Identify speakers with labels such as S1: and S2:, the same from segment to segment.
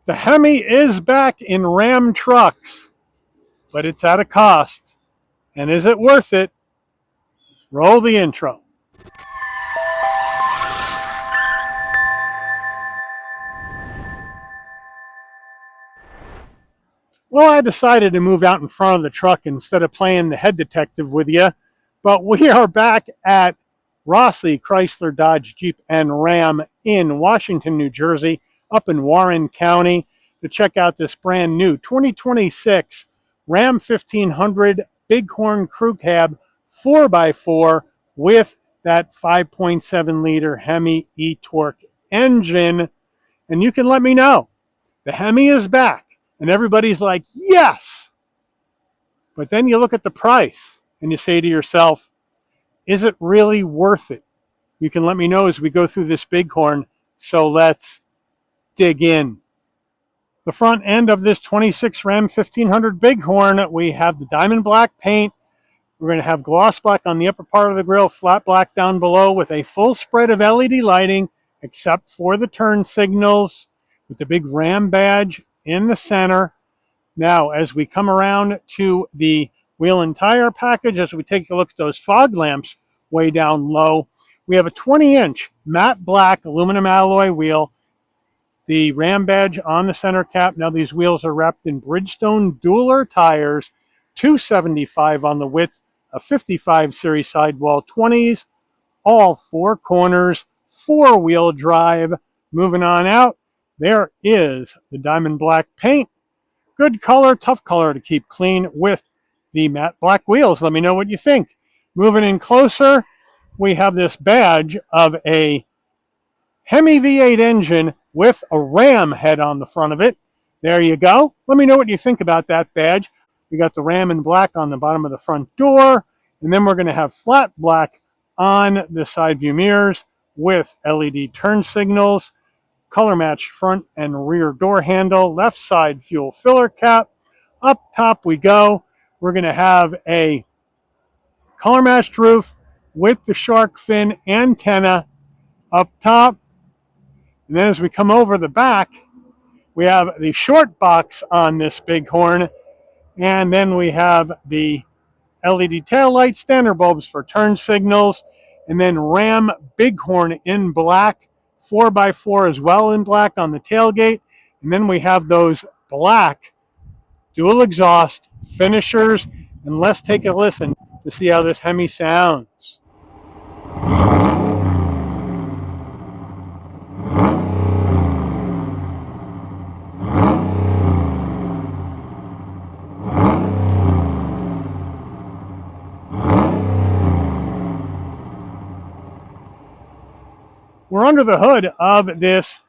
S1: The Hemi is back in Ram trucks, but it's at a cost. And is it worth it? Roll the intro. Well, I decided to move out in front of the truck instead of playing the head detective with you. But we are back at Rossi, Chrysler, Dodge, Jeep, and Ram in Washington, New Jersey, up in Warren County, to check out this brand new 2026 Ram 1500 Bighorn Crew Cab 4x4 with that 5.7 liter Hemi e-torque engine. And you can let me know. The Hemi is back. And everybody's like, yes. But then you look at the price and you say to yourself, is it really worth it? You can let me know as we go through this Bighorn. So let's dig in. The front end of this 26 Ram 1500 Bighorn, we have the diamond black paint. We're going to have gloss black on the upper part of the grille, flat black down below with a full spread of LED lighting, except for the turn signals with the big Ram badge in the center. Now, as we come around to the wheel and tire package, as we take a look at those fog lamps way down low, we have a 20-inch matte black aluminum alloy wheel, the Ram badge on the center cap. Now these wheels are wrapped in Bridgestone Dueler tires, 275 on the width, a 55 series sidewall 20s, all four corners, four-wheel drive. Moving on out, there is the diamond black paint. Good color, tough color to keep clean with the matte black wheels. Let me know what you think. Moving in closer, we have this badge of a Hemi V8 engine with a Ram head on the front of it. There you go. Let me know what you think about that badge. We got the Ram in black on the bottom of the front door, and then we're going to have flat black on the side view mirrors with LED turn signals. Color match front and rear door handle, left side fuel filler cap. Up top we go. We're going to have a color matched roof with the shark fin antenna up top. And then as we come over the back, we have the short box on this Bighorn. And then we have the LED tail light, standard bulbs for turn signals, and then Ram Bighorn in black, 4x4 as well in black on the tailgate. And then we have those black dual exhaust finishers. And let's take a listen to see how this Hemi sounds. We're under the hood of this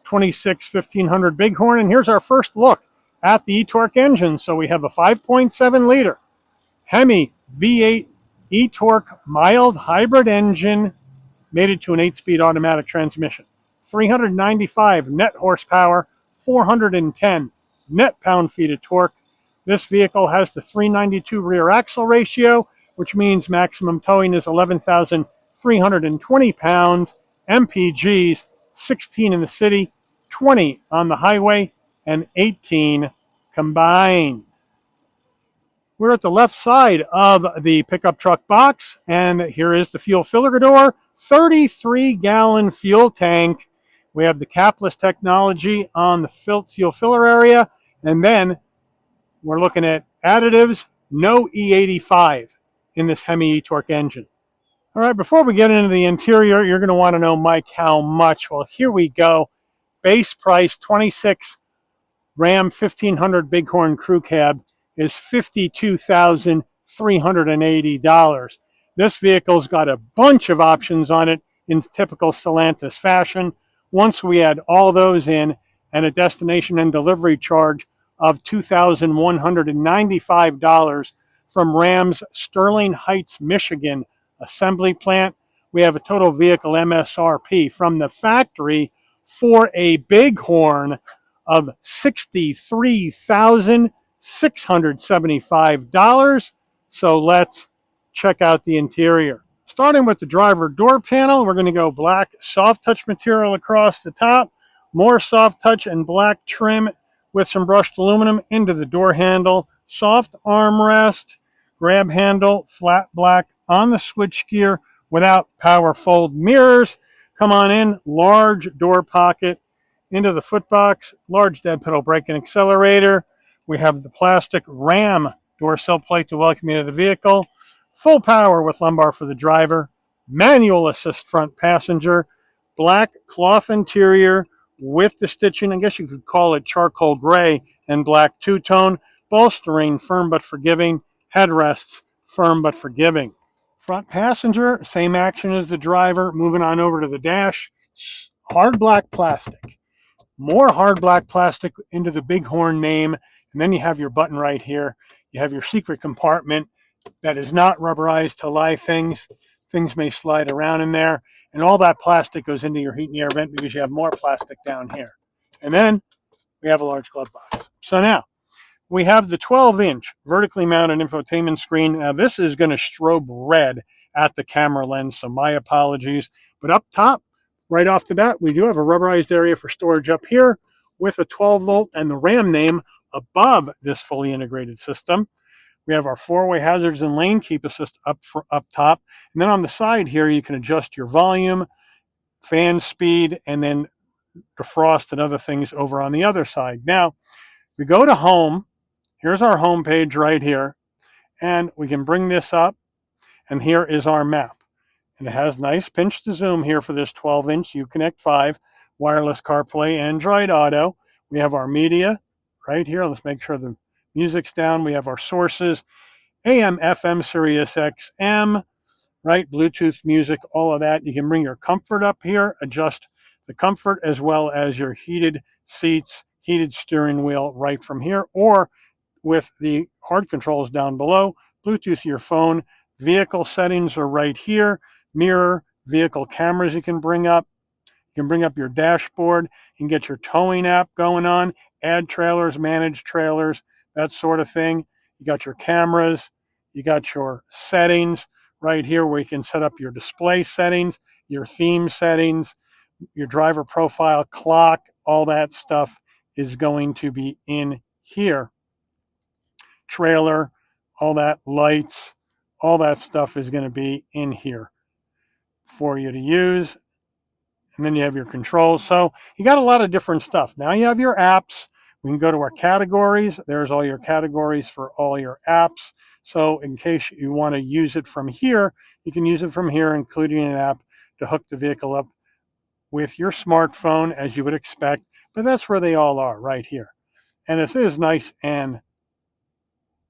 S1: 26 1500 Bighorn, and here's our first look at the e-torque engine. So we have a 5.7 liter Hemi V8 e-torque mild hybrid engine, mated to an 8-speed automatic transmission. 395 net horsepower, 410 net pound-feet of torque. This vehicle has the 392 rear axle ratio, which means maximum towing is 11,320 pounds. MPGs, 16 in the city, 20 on the highway, and 18 combined. We're at the left side of the pickup truck box, and here is the fuel filler door, 33-gallon fuel tank. We have the capless technology on the fuel filler area, and then we're looking at additives, no E85 in this Hemi e-torque engine. All right, before we get into the interior, you're going to want to know, Mike, how much? Well, here we go. Base price, 26 Ram 1500 Bighorn Crew Cab is $52,380. This vehicle's got a bunch of options on it in typical Stellantis fashion. Once we add all those in and a destination and delivery charge of $2,195 from Ram's Sterling Heights, Michigan assembly plant, we have a total vehicle MSRP from the factory for a Bighorn of $63,675. So let's check out the interior. Starting with the driver door panel, we're going to go black soft touch material across the top More soft touch and black trim with some brushed aluminum into the door handle. Soft armrest, grab handle, flat black on the switchgear without power fold mirrors. Come on in, large door pocket into the footbox, large dead pedal brake and accelerator. We have the plastic Ram door sill plate to welcome you to the vehicle. Full power with lumbar for the driver. Manual assist front passenger. Black cloth interior with the stitching. I guess you could call it charcoal gray and black two-tone. Bolstering, firm but forgiving. Headrests, firm but forgiving. Front passenger, same action as the driver. Moving on over to the dash. Hard black plastic. More hard black plastic into the Bighorn name. And then you have your button right here. You have your secret compartment that is not rubberized to lie things. Things may slide around in there. And all that plastic goes into your heat and air vent because you have more plastic down here. And then we have a large glove box. So now we have the 12-inch vertically mounted infotainment screen. Now this is going to strobe red at the camera lens, so my apologies. But up top, right off the bat, we do have a rubberized area for storage up here with a 12-volt and the RAM name above this fully integrated system. We have our four-way hazards and lane keep assist up top. And then on the side here, you can adjust your volume, fan speed, and then defrost and other things over on the other side. Now, we go to home. Here's our home page right here. And we can bring this up. And here is our map. And it has nice pinch to zoom here for this 12-inch Uconnect 5 wireless CarPlay Android Auto. We have our media right here. Let's make sure the music's down. We have our sources, AM, FM, Sirius XM, right? Bluetooth music, all of that. You can bring your comfort up here, adjust the comfort as well as your heated seats, heated steering wheel right from here, or with the hard controls down below, Bluetooth your phone. Vehicle settings are right here. Mirror, vehicle cameras you can bring up. You can bring up your dashboard. You can get your towing app going on, add trailers, manage trailers, that sort of thing. You got your cameras. You got your settings right here where you can set up your display settings, your theme settings, your driver profile, clock, all that stuff is going to be in here. Trailer, all that, lights, all that stuff is going to be in here for you to use. And then you have your controls. So you got a lot of different stuff. Now you have your apps. We can go to our categories. There's all your categories for all your apps. So in case you want to use it from here, you can use it from here, including an app to hook the vehicle up with your smartphone, as you would expect. But that's where they all are, right here. And this is nice and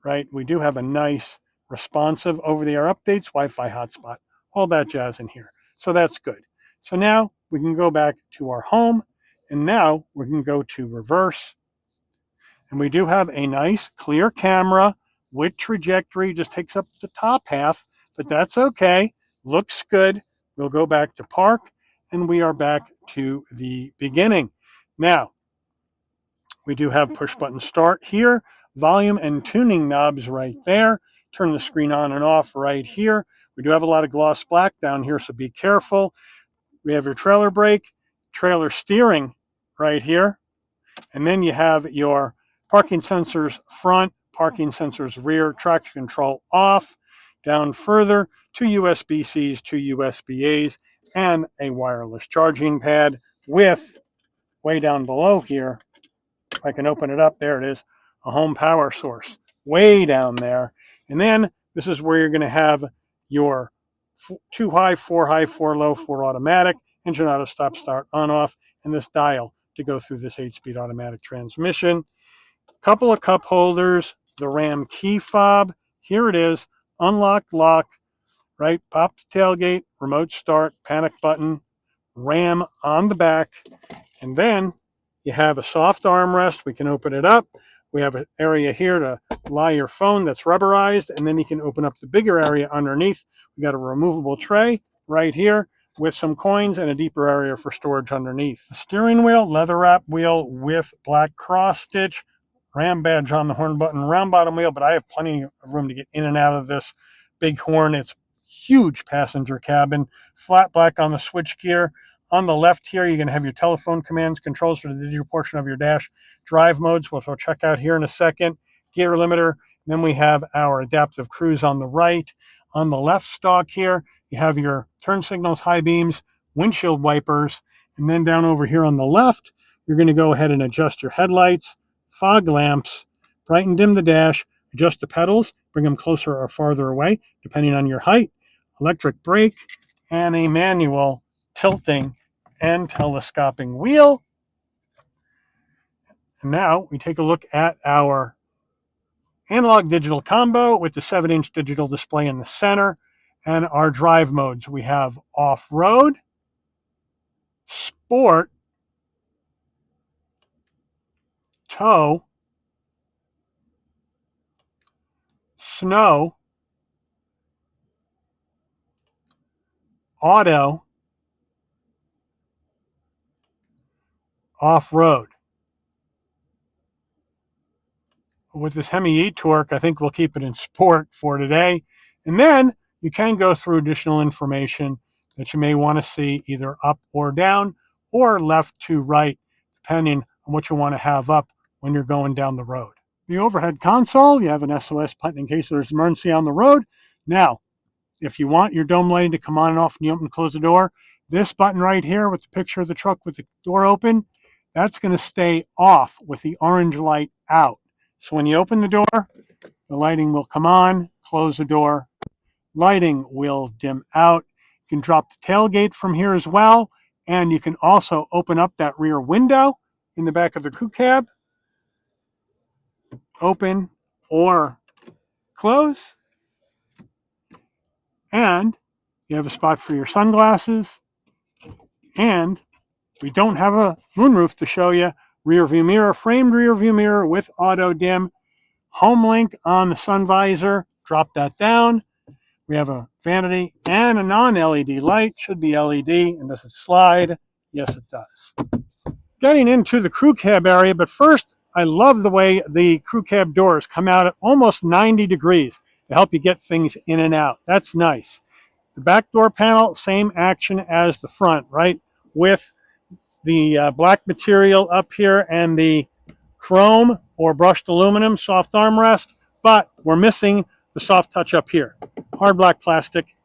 S1: right. We do have a nice responsive over-the-air updates, Wi-Fi hotspot, all that jazz in here. So that's good. So now we can go back to our home, and now we can go to reverse. And we do have a nice clear camera with trajectory, just takes up the top half, but that's okay. Looks good. We'll go back to park, and we are back to the beginning. Now, we do have push button start here, volume and tuning knobs right there. Turn the screen on and off right here. We do have a lot of gloss black down here, so be careful. We have your trailer brake, trailer steering right here. And then you have your parking sensors front, parking sensors rear, traction control off. Down further, two USB-Cs, two USB-As, and a wireless charging pad with, way down below here, I can open it up. There it is, a home power source way down there. And then this is where you're going to have your 2 high, 4 high, 4 low, 4 automatic, engine auto, stop, start, on, off, and this dial to go through this 8-speed automatic transmission. Couple of cup holders, the Ram key fob. Here it is, unlock, lock, right? Pop the tailgate, remote start, panic button, Ram on the back, and then you have a soft armrest. We can open it up. We have an area here to lie your phone that's rubberized, and then you can open up the bigger area underneath. We got a removable tray right here with some coins and a deeper area for storage underneath. The steering wheel, leather wrap wheel with black cross stitch, Ram badge on the horn button, round bottom wheel, but I have plenty of room to get in and out of this Bighorn. It's huge passenger cabin, flat black on the switch gear, On the left here, you're going to have your telephone commands, controls for the digital portion of your dash, drive modes, which we'll check out here in a second, gear limiter. Then we have our adaptive cruise on the right. On the left stalk here, you have your turn signals, high beams, windshield wipers. And then down over here on the left, you're going to go ahead and adjust your headlights, fog lamps, brighten dim the dash, adjust the pedals, bring them closer or farther away, depending on your height, electric brake, and a manual tilting and telescoping wheel. And now we take a look at our analog digital combo with the 7-inch digital display in the center and our drive modes. We have off-road, sport, tow, snow, auto, off-road. With this Hemi e-Torque, I think we'll keep it in sport for today. And then you can go through additional information that you may want to see either up or down or left to right, depending on what you want to have up when you're going down the road. The overhead console, you have an SOS button in case there's an emergency on the road. Now, if you want your dome lighting to come on and off when you open and close the door, this button right here with the picture of the truck with the door open, that's going to stay off with the orange light out. So when you open the door, the lighting will come on, close the door, lighting will dim out. You can drop the tailgate from here as well, and you can also open up that rear window in the back of the crew cab, open or close, and you have a spot for your sunglasses, and we don't have a moonroof to show you. Rear view mirror, framed rear view mirror with auto dim, home link on the sun visor, drop that down. We have a vanity and a non-LED light. Should be LED. And does it slide? Yes, it does. Getting into the crew cab area, but first, I love the way the crew cab doors come out at almost 90 degrees to help you get things in and out. That's nice. The back door panel, same action as the front, right? With the black material up here and the chrome or brushed aluminum soft armrest, but we're missing the soft touch up here. Hard black plastic.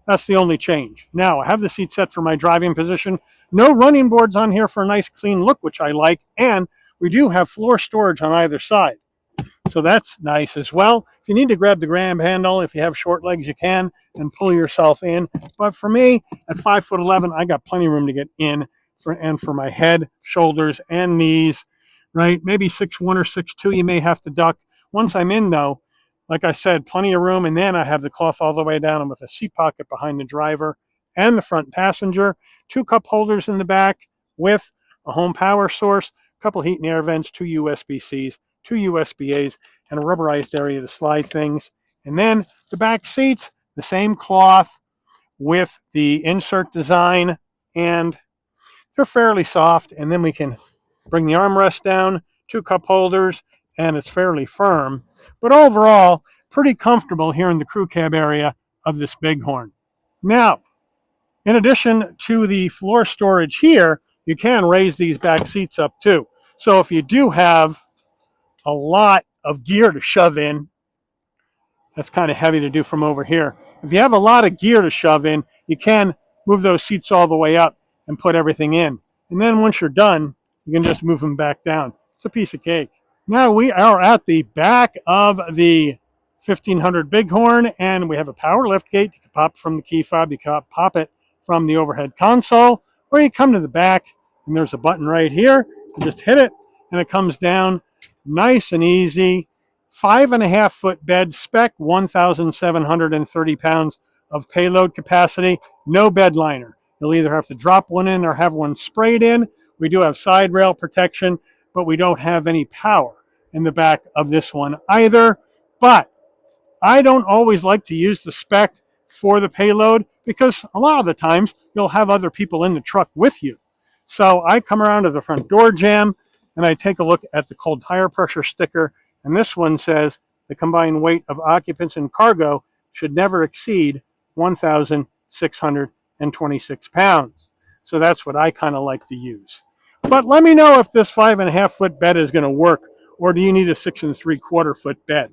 S1: That's the only change. Now, I have the seat set for my driving position. No running boards on here for a nice clean look, which I like, and we do have floor storage on either side. So that's nice as well. If you need to grab the grab handle, if you have short legs, you can, and pull yourself in. But for me, at 5'11", I got plenty of room to get in for my head, shoulders, and knees, right? Maybe 6'1" or 6'2", you may have to duck. Once I'm in, though, like I said, plenty of room, and then I have the cloth all the way down and with a seat pocket behind the driver and the front passenger, 2 cup holders in the back with a home power source, a couple heat and air vents, 2 USB-Cs, 2 USB-As, and a rubberized area to slide things. And then the back seats, the same cloth with the insert design, and they're fairly soft. And then we can bring the armrest down, 2 cup holders, and it's fairly firm. But overall, pretty comfortable here in the crew cab area of this Bighorn. Now, in addition to the floor storage here, you can raise these back seats up too. So if you do have a lot of gear to shove in, that's kind of heavy to do from over here. If you have a lot of gear to shove in, you can move those seats all the way up and put everything in. And then once you're done, you can just move them back down. It's a piece of cake. Now we are at the back of the 1500 Bighorn, and we have a power lift gate. You can pop from the key fob, you can pop it from the overhead console, or you come to the back, and there's a button right here. You just hit it, and it comes down nice and easy. 5.5 foot bed, spec 1,730 pounds of payload capacity, no bed liner. You'll either have to drop one in or have one sprayed in. We do have side rail protection, but we don't have any power in the back of this one either. But I don't always like to use the spec for the payload because a lot of the times you'll have other people in the truck with you. So I come around to the front door jamb and I take a look at the cold tire pressure sticker. And this one says the combined weight of occupants and cargo should never exceed 1,626 pounds. So that's what I kind of like to use. But let me know if this 5.5-foot bed is going to work, or do you need a 6.75-foot bed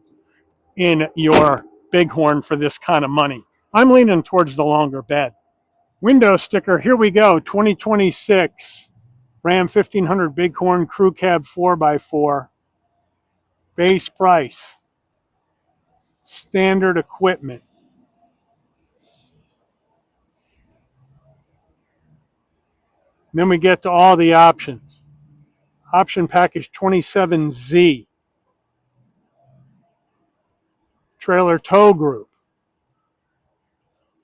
S1: in your Bighorn for this kind of money? I'm leaning towards the longer bed. Window sticker, here we go, 2026 Ram 1500 Bighorn Crew Cab 4x4. Base price. Standard equipment. Then we get to all the options. Option package 27Z. Trailer tow group.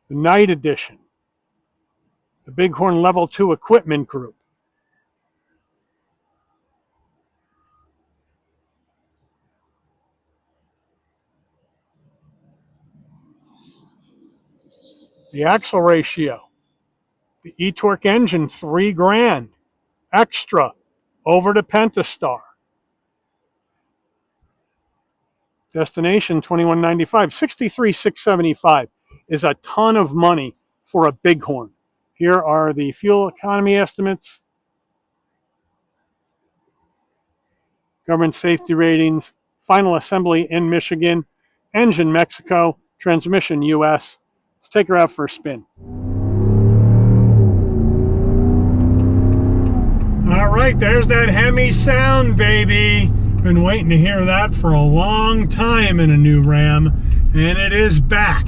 S1: The night edition. The Bighorn Level 2 equipment group. The axle ratio. The e-torque engine, $3,000. Extra, over to Pentastar. Destination, $21.95. $63,675 is a ton of money for a Bighorn. Here are the fuel economy estimates. Government safety ratings. Final assembly in Michigan. Engine Mexico. Transmission US. Let's take her out for a spin. All right, there's that Hemi sound, baby. Been waiting to hear that for a long time in a new Ram, and it is back.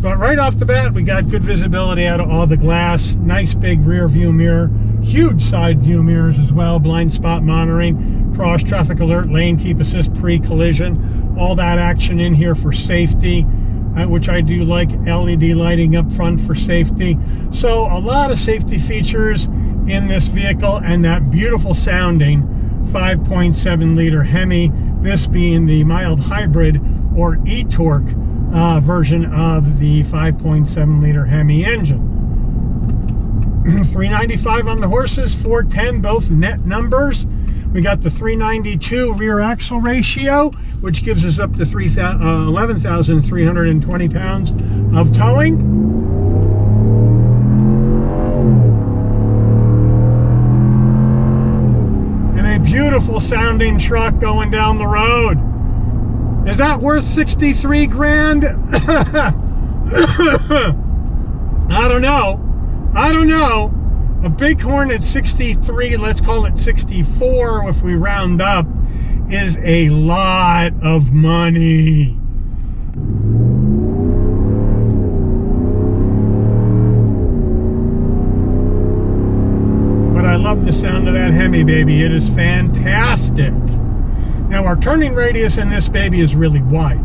S1: But right off the bat, we got good visibility out of all the glass. Nice big rear view mirror. Huge side view mirrors as well. Blind spot monitoring. Cross traffic alert, lane keep assist, pre-collision. All that action in here for safety, which I do like. LED lighting up front for safety. So a lot of safety features in this vehicle, and that beautiful sounding 5.7 liter Hemi, this being the mild hybrid or e-torque version of the 5.7 liter Hemi engine. 395 on the horses, 410 both net numbers. We got the 392 rear axle ratio, which gives us up to 11,320 pounds of towing. Beautiful sounding truck going down the road. Is that worth $63,000? I don't know. A Bighorn at 63, let's call it 64 if we round up, is a lot of money. I love the sound of that Hemi, baby. It is fantastic. Now, our turning radius in this baby is really wide.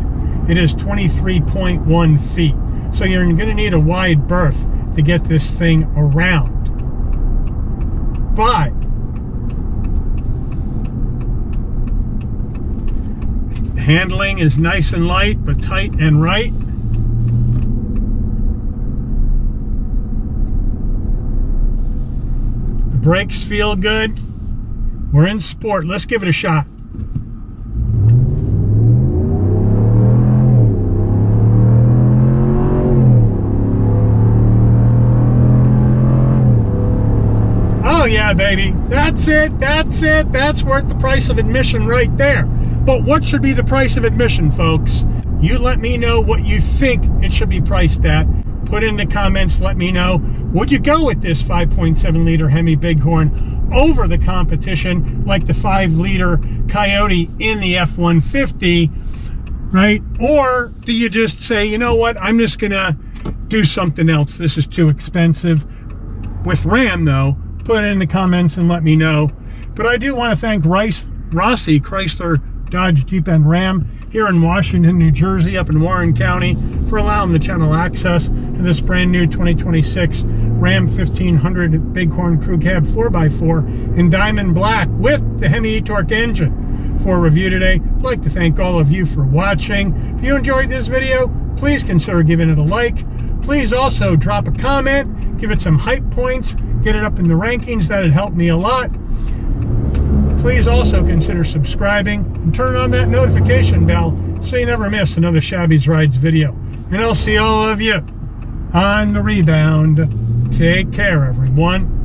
S1: It is 23.1 feet. So you're going to need a wide berth to get this thing around. But handling is nice and light, but tight and right. Brakes feel good. We're in sport. Let's give it a shot. Oh yeah, baby. That's it. That's it. That's worth the price of admission right there. But what should be the price of admission, folks? You let me know what you think it should be priced at. Put in the comments, let me know. Would you go with this 5.7 liter Hemi Bighorn over the competition like the 5 liter Coyote in the F-150, right? Or do you just say, you know what, I'm just gonna do something else. This is too expensive. With Ram though, put it in the comments and let me know. But I do want to thank Rossi, Chrysler, Dodge, Jeep, and Ram here in Washington, New Jersey, up in Warren County, for allowing the channel access to this brand new 2026 Ram 1500 Bighorn Crew Cab 4x4 in diamond black with the Hemi e-torque engine. For a review today, I'd like to thank all of you for watching. If you enjoyed this video, please consider giving it a like. Please also drop a comment, give it some hype points, get it up in the rankings. That'd help me a lot. Please also consider subscribing and turn on that notification bell so you never miss another Shabby's Rides video. And I'll see all of you on the rebound. Take care, everyone.